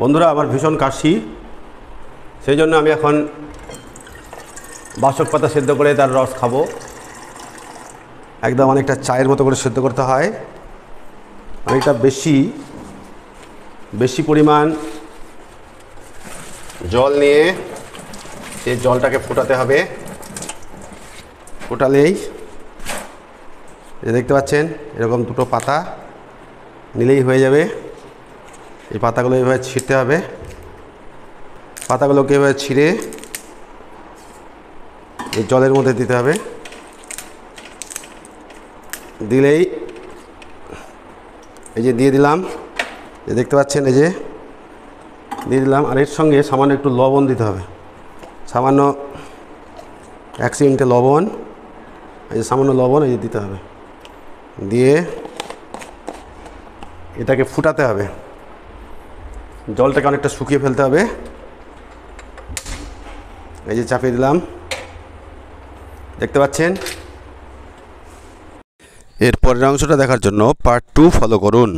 বন্ধুরা, আমার ভীষণ কাশি, সেই জন্য আমি এখন বাসক পাতা সেদ্ধ করে তার রস খাবো। একদম অনেকটা চায়ের মতো করে সেদ্ধ করতে হয়। অনেকটা বেশি পরিমাণ জল নিয়ে সেই জলটাকে ফোটাতে হবে। ফোটালেই দেখতে পাচ্ছেন এরকম দুটো পাতা নিলেই হয়ে যাবে। এই পাতাগুলো এভাবে ছিঁড়তে হবে। পাতাগুলোকে এভাবে ছিঁড়ে এই জলের মধ্যে দিতে হবে। দিলেই এই যে দিয়ে দিলাম, দেখতে পাচ্ছেন এই যে দিয়ে দিলাম। আর এর সঙ্গে সামান্য একটু লবণ দিতে হবে, সামান্য 1 চিমটে লবণ। এই যে সামান্য লবণ এই যে দিতে হবে, দিয়ে এটাকে ফুটাতে হবে। জলটাকে অনেকটা শুকিয়ে ফেলতে হবে। এই যে চাপিয়ে দিলাম, দেখতে পাচ্ছেন। এর পরের অংশটা দেখার জন্য পার্ট 2 ফলো করুন।